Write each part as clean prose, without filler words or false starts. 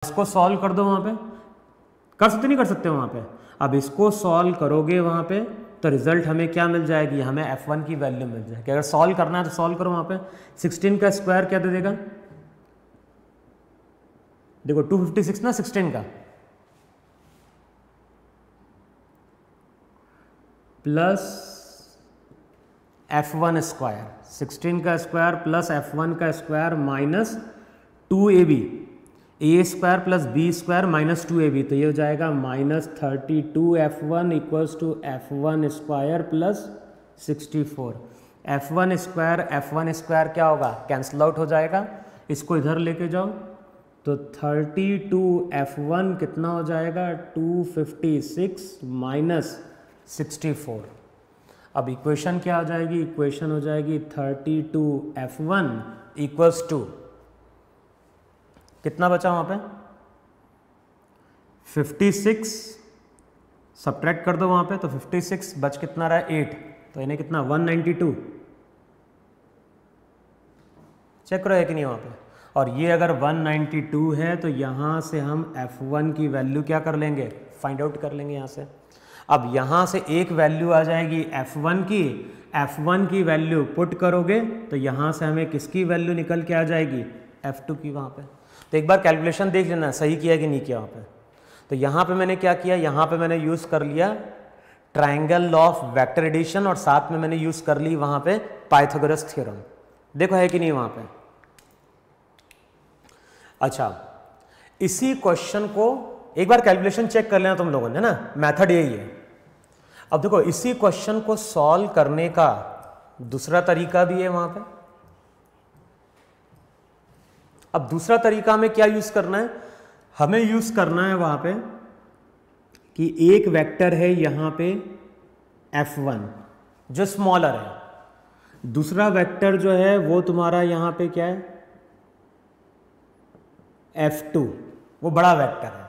इसको सॉल्व कर दो वहाँ पे, कर सकते नहीं कर सकते वहाँ पे। अब इसको सॉल्व करोगे वहाँ पे तो रिजल्ट हमें क्या मिल जाएगी, हमें f1 की वैल्यू मिल जाएगी। अगर सॉल्व करना है तो सॉल्व करो वहाँ पे। 16 का स्क्वायर क्या दे देगा, देखो 256 ना 16 का, प्लस f1 स्क्वायर, 16 का स्क्वायर प्लस f1 का square minus 2ab, A square plus B square minus 2ab, तो ये हो जाएगा minus 32f1 equals to f1 square plus 64। f1 square क्या होगा, कैंसिल आउट हो जाएगा, इसको इधर लेके जाओ तो 32f1 कितना हो जाएगा 256 माइनस 64। अब इक्वेशन क्या आ जाएगी, इक्वेशन हो जाएगी 32f1 इक्वल्स टू कितना बचा वहाँ पे 56, सब्ट्रैक्ट कर दो वहाँ पे तो 56 बच कितना रहा है 8, तो इन्हें कितना 192, चेक करो है कि नहीं वहाँ पे। और ये अगर 192 है तो यहाँ से हम f1 की वैल्यू क्या कर लेंगे, फाइंड आउट कर लेंगे यहाँ से। अब यहाँ से एक वैल्यू आ जाएगी f1 की वैल्यू पुट करोगे तो यहाँ से हमें किसकी वैल्यू निकल के आ जाएगी, f2 की वहाँ पे। तो एक बार कैलकुलेशन देख लेना सही किया कि नहीं किया वहाँ पे। तो यहाँ पे मैंने क्या किया, यहाँ पे मैंने यूज़ कर लिया ट्रायंगल ऑफ वेक्टर एडिशन और साथ में मैंने यूज़ कर ली वहाँ पे पाइथागोरस थ्योरम। देखो है कि नहीं वहाँ पे। अच्छा, इसी क्वेश्चन को एक बार कैलकुलेशन चेक कर लेना तुम लोगों ने ना, मेथड यही है। अब देखो इसी क्वेश्चन को सॉल्व करने का दूसरा तरीका भी है वहां पे। अब दूसरा तरीका हमें क्या यूज करना है, हमें यूज करना है वहां पे कि एक वेक्टर है यहां पे f1 जो स्मॉलर है, दूसरा वेक्टर जो है वो तुम्हारा यहां पे क्या है f2, वो बड़ा वेक्टर है।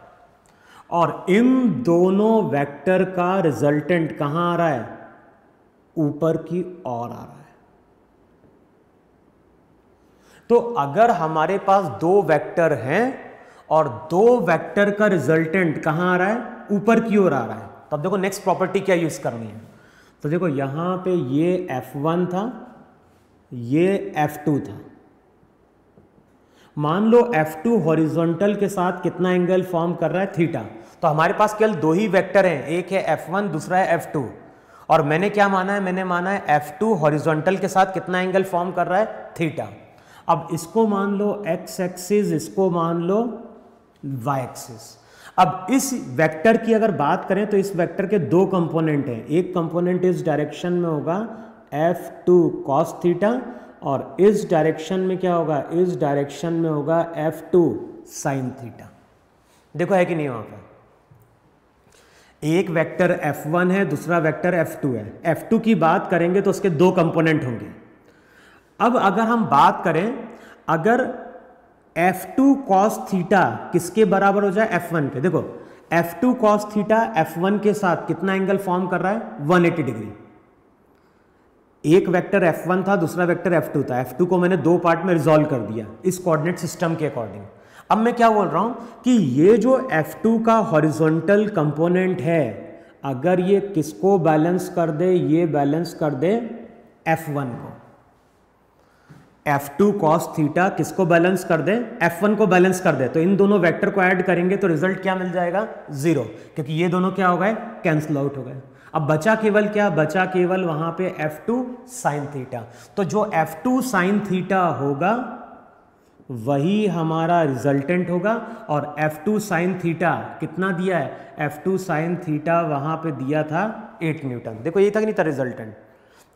और इन दोनों वेक्टर का रिजल्टेंट कहां आ रहा है, ऊपर की ओर आ रहा है। तो अगर हमारे पास दो वेक्टर हैं और दो वेक्टर का रिजल्टेंट कहां आ रहा है, ऊपर की ओर आ रहा है, तब देखो नेक्स्ट प्रॉपर्टी क्या यूज करनी है। तो देखो यहां पे ये f1 था, ये f2 था। मान लो f2 हॉरिजॉन्टल के साथ कितना एंगल फॉर्म कर रहा है, थीटा। तो हमारे पास केवल दो ही वेक्टर हैं, एक है f1 दूसरा है f2। और मैंने क्या माना है, मैंने माना है f2 हॉरिजॉन्टल के साथ कितना एंगल फॉर्म कर रहा है, थीटा। अब इसको मान लो x एक्सिस, इसको मान लो y एक्सिस। अब इस वेक्टर की अगर बात करें तो इस वेक्टर के दो कंपोनेंट हैं, एक कंपोनेंट इस डायरेक्शन में होगा f2 cos थीटा और इस डायरेक्शन में क्या होगा, इस डायरेक्शन में होगा f2 sin थीटा। देखो है कि नहीं वहां पर। एक वेक्टर f1 है, दूसरा वेक्टर f2 है। f2 की बात करेंगे तो उसके दो कंपोनेंट होंगे। अब अगर हम बात करें, अगर f2 cos थीटा किसके बराबर हो जाए, f1 के। देखो f2 cos थीटा f1 के साथ कितना एंगल फॉर्म कर रहा है, 180 डिग्री। एक वेक्टर f1 था, दूसरा वेक्टर f2 था। f2 को मैंने दो पार्ट में रिजॉल्व कर दिया इस कोऑर्डिनेट सिस्टम के अकॉर्डिंग। अब मैं क्या बोल रहा हूं कि ये जो f2 का हॉरिजॉन्टल कंपोनेंट है, अगर ये किसको बैलेंस कर दे, ये बैलेंस कर दे f1 को। f2 cos थीटा किसको बैलेंस कर दे, f1 को बैलेंस कर दे। तो इन दोनों वेक्टर को ऐड करेंगे तो रिजल्ट क्या मिल जाएगा, 0, क्योंकि ये दोनों क्या हो गए, कैंसिल आउट हो गए। अब बचा केवल क्या, बचा केवल वहां पे f2 sin थीटा। तो जो f2 sin थीटा होगा वही हमारा रिजल्टेंट होगा। और f2 sin थीटा कितना दिया है, f2 sin थीटा वहां पे दिया था 8 न्यूटन। देखो ये तक नहीं था रिजल्टेंट,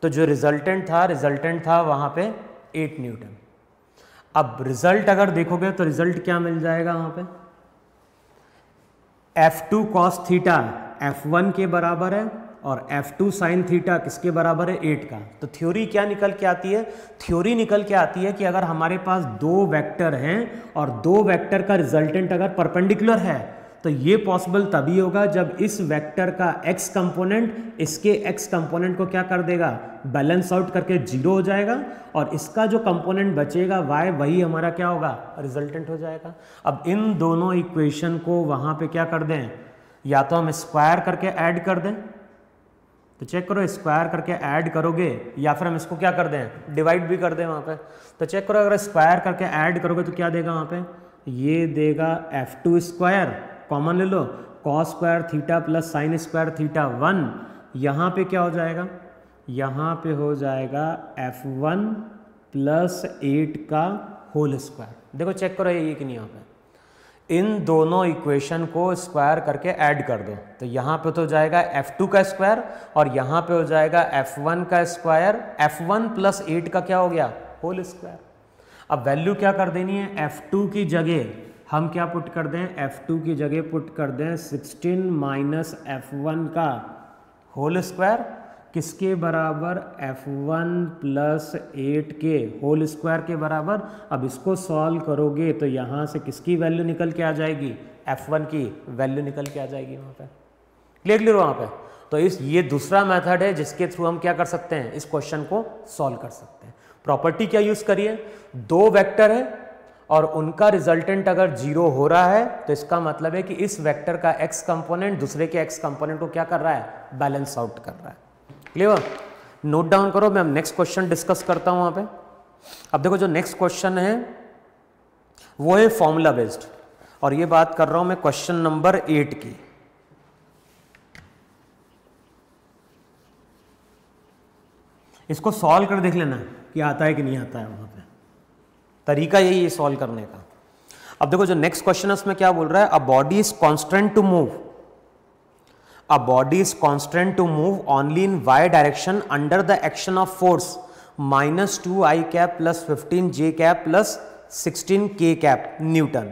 तो जो रिजल्टेंट था वहां पे 8 न्यूटन। अब रिजल्ट अगर देखोगे तो रिजल्ट क्या मिल जाएगा वहां पे, f2 cos थीटा f1 के बराबर है और f2 sin थीटा किसके बराबर है, 8 का। तो थ्योरी क्या निकल के आती है, थ्योरी निकल के आती है कि अगर हमारे पास दो वेक्टर हैं और दो वेक्टर का रिजल्टेंट अगर परपेंडिकुलर है तो ये पॉसिबल तभी होगा जब इस वेक्टर का x कंपोनेंट इसके x कंपोनेंट को क्या कर देगा, बैलेंस आउट करके 0 हो जाएगा, और इसका जो कंपोनेंट बचेगा y, वही हमारा क्या होगा, रिजल्टेंट हो जाएगा। अब इन दोनों इक्वेशन को वहां पे क्या कर दें, या तो हम स्क्वायर करके ऐड कर दें, तो चेक करो स्क्वायर करके ऐड करोगे, या फिर हम इसको क्या कर दें, डिवाइड भी कर दें वहां पे। तो चेक करो अगर स्क्वायर करके ऐड करोगे तो क्या देगा वहां पे, ये देगा f2 स्क्वायर, कॉमन ले लो, cos square theta plus sine square theta 1, यहाँ पे क्या हो जाएगा, यहाँ पे हो जाएगा f1 प्लस 8 का होल स्क्वायर। देखो चेक करो ये कि नहीं, यहाँ पे इन दोनों इक्वेशन को स्क्वायर करके ऐड कर दो, तो यहाँ पे तो हो जाएगा f2 का स्क्वायर और यहाँ पे हो जाएगा f1 का स्क्वायर, f1 प्लस 8 का क्या हो गया, होल स्क्वायर। अब वैल्यू क्या कर देनी है, f2 की जगह हम क्या पुट कर दें, f2 की जगह पुट कर दें 16 माइनस f1 का होल स्क्वायर, किसके बराबर, f1 प्लस 8 के होल स्क्वायर के बराबर। अब इसको सॉल्व करोगे तो यहाँ से किसकी वैल्यू निकल के आ जाएगी, f1 की वैल्यू निकल के आ जाएगी वहाँ पे, क्लियर वहाँ पे। तो ये दूसरा मेथड है जिसके थ्रू हम क्या कर सकते हैं, इस क्वेश्चन को सॉल्व कर सकते हैं। प्रॉपर्टी क्या यूज करिए, दो वेक्टर है और उनका रिजल्टेंट अगर 0 हो रहा है तो इसका मतलब है कि इस वेक्टर का x कंपोनेंट दूसरे के x कंपोनेंट को क्या कर रहा है, बैलेंस आउट कर रहा है, क्लियर। नोट डाउन करो, मैं नेक्स्ट क्वेश्चन डिस्कस करता हूं वहां पे। अब देखो जो नेक्स्ट क्वेश्चन है वो है फॉर्मूला बेस्ड, और ये बात कर रहा हूं मैं क्वेश्चन नंबर 8 की। इसको सॉल्व कर देख लेना कि आता है कि नहीं आता है, वहां पे तरीका यही है सॉल्व करने का। अब देखो जो नेक्स्ट क्वेश्चन है उसमें क्या बोल रहा है, a body is constant to move, a body is constant to move only in y direction under the action of force minus 2 I cap plus 15 j cap plus 16 k cap Newton.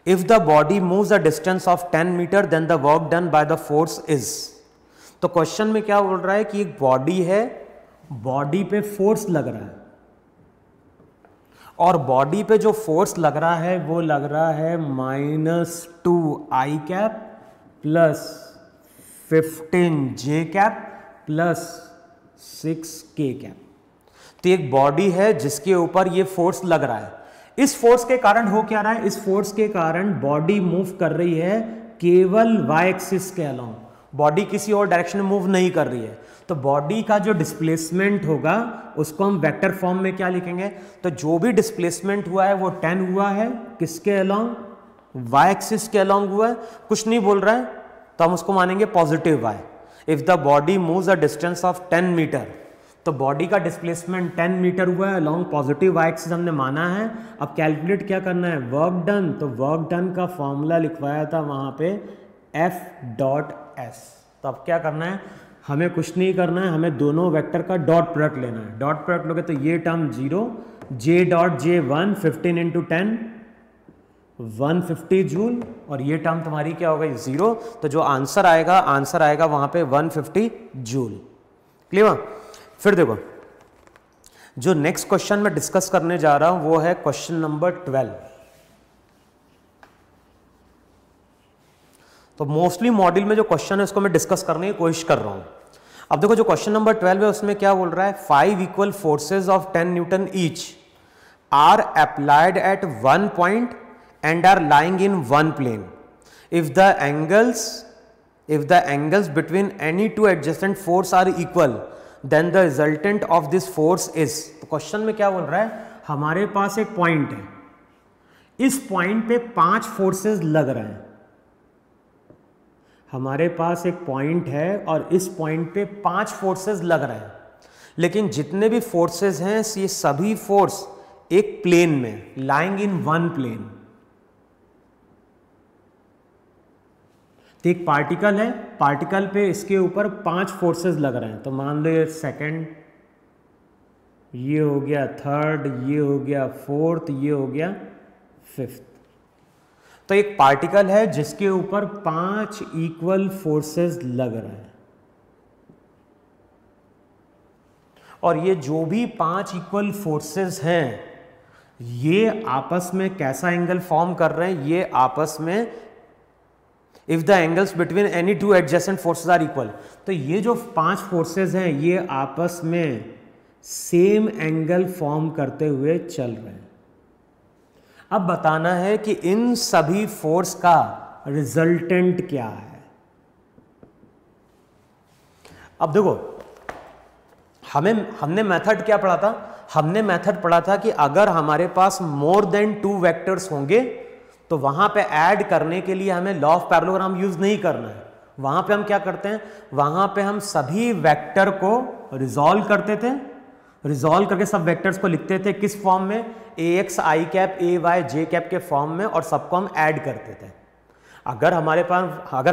If the body moves a distance of 10 meter then the work done by the force is। तो question में क्या बोल रहा है कि एक body है, body पे फोर्स लग रहा है, और बॉडी पे जो फोर्स लग रहा है वो लग रहा है -2 I cap plus 15 j cap plus 6 k cap. तो एक बॉडी है जिसके ऊपर ये फोर्स लग रहा है। इस फोर्स के कारण हो क्या रहा है, इस फोर्स के कारण बॉडी मूव कर रही है केवल y एक्सिस के अलोंग, बॉडी किसी और डायरेक्शन में मूव नहीं कर रही है। तो बॉडी का जो डिस्प्लेसमेंट होगा उसको हम वेक्टर फॉर्म में क्या लिखेंगे, तो जो भी डिस्प्लेसमेंट हुआ है वो 10 हुआ है, किसके अलोंग, y एक्सिस के अलोंग हुआ है, कुछ नहीं बोल रहा है तो हम उसको मानेंगे positive y। If the body moves a distance of 10 metre, तो बॉडी का डिस्प्लेसमेंट 10 मीटर हुआ है अलोंग पॉजिटिव y एक्सिस हमने माना है। अब कैलकुलेट क्या करना है, वर्क डन, तो वर्क डन का फॉर्मूला लिखवाया था वहां पे F.S। तो अब क्या करना है, हमें कुछ नहीं करना है, हमें दोनों वेक्टर का डॉट प्रोडक्ट लेना है। डॉट प्रोडक्ट लोगे तो ये term 0, j dot j 1, 15 into 10 150 joule, और ये टर्म तुम्हारी क्या हो गई 0। तो जो आंसर आएगा वहां पे 150 जूल, क्लियर। फिर देखो जो नेक्स्ट क्वेश्चन मैं डिस्कस करने जा रहा हूं वो है क्वेश्चन नंबर 12। तो मोस्टली मॉड्यूल में जो क्वेश्चन है उसको मैं डिस्कस करने की कोशिश कर रहा हूं। अब देखो जो क्वेश्चन नंबर 12 है उसमें क्या बोल रहा है, 5 equal forces of 10 newton each are applied at one point and are lying in one plane. If the angles between any two adjacent force are equal, then the resultant of this force is। तो question में क्या बोल रहा है, हमारे पास एक point है, इस पॉइंट पे 5 फोर्सेस लग रहे हैं। हमारे पास एक पॉइंट है और इस पॉइंट पे 5 फोर्सेस लग रहे हैं, लेकिन जितने भी फोर्सेस हैं ये सभी फोर्स एक प्लेन में, लाइंग इन वन प्लेन। तो एक पार्टिकल है, पार्टिकल पे इसके ऊपर 5 फोर्सेस लग रहे हैं। तो मान लो ये सेकंड, ये हो गया थर्ड, ये हो गया फोर्थ, ये हो गया फिफ्थ। तो एक पार्टिकल है जिसके ऊपर 5 इक्वल फोर्सेस लग रहे हैं, और ये जो भी 5 इक्वल फोर्सेस हैं ये आपस में कैसा एंगल फॉर्म कर रहे हैं, ये आपस में if the angles between any two adjacent forces are equal. तो ये जो 5 फोर्सेस हैं ये आपस में सेम एंगल फॉर्म करते हुए चल रहे हैं। अब बताना है कि इन सभी फोर्स का रिजल्टेंट क्या है। अब देखो हमने मेथड क्या पढ़ा था, हमने मेथड पढ़ा था कि अगर हमारे पास मोर देन 2 वेक्टर्स होंगे तो वहां पे ऐड करने के लिए हमें लॉ ऑफ पैरेललोग्राम यूज नहीं करना है। वहां पे हम क्या करते हैं, वहां पे हम सभी वेक्टर को रिजॉल्व करते थे, रिजॉल्व करके सब वेक्टर्स को लिखते थे किस फॉर्म में, ax i cap a y j cap के फॉर्म में, और सबको हम ऐड करते थे। अगर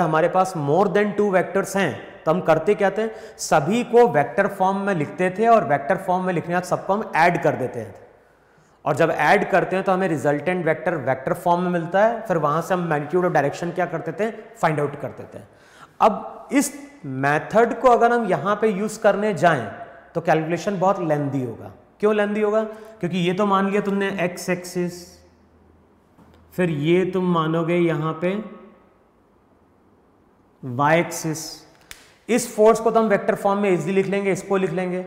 हमारे पास मोर देन 2 वेक्टर्स हैं तो हम करते क्या थे, सभी को वेक्टर फॉर्म में लिखते थे और वेक्टर फॉर्म में लिखने के बाद सबको हम ऐड कर देते हैं। और जब ऐड करते हैं तो हमें रिजल्टेंट वेक्टर वेक्टर फॉर्म में मिलता है, फिर वहां से हम मैग्नीट्यूड और डायरेक्शन क्या करते थे, फाइंड आउट करते थे। अब इस मेथड को अगर हम यहां पे यूज करने जाएं तो कैलकुलेशन बहुत लेंदी होगा। क्यों लेंदी होगा, क्योंकि ये तो मान लिया तुमने एक्स एक्सिस, फिर ये तुम मानोगे यहां पे वाई एक्सिस। इस फोर्स को तो हम वेक्टर फॉर्म में इजीली लिख लेंगे, इसको लिख लेंगे,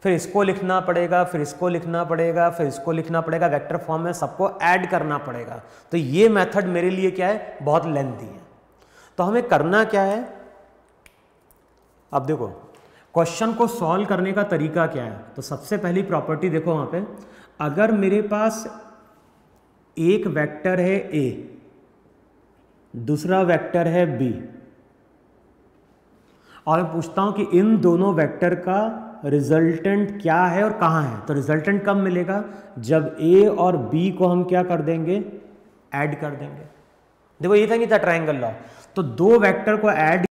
फिर इसको लिखना पड़ेगा, फिर इसको लिखना पड़ेगा, फिर इसको लिखना पड़ेगा, वेक्टर फॉर्म में सबको ऐड करना पड़ेगा। तो ये मेथड मेरे लिए क्या है, बहुत लेंथी है। तो हमें करना क्या है, अब देखो क्वेश्चन को सॉल्व करने का तरीका क्या है। तो सबसे पहली प्रॉपर्टी देखो वहां पे, अगर मेरे पास एक वेक्टर है a, दूसरा वेक्टर है b, और मैं पूछता हूं कि इन दोनों वेक्टर का रिजल्टेंट क्या है और कहां है, तो रिजल्टेंट कब मिलेगा, जब a और b को हम क्या कर देंगे, ऐड कर देंगे। देखो ये था नहीं था ट्रायंगल लॉ, तो 2 वेक्टर को ऐड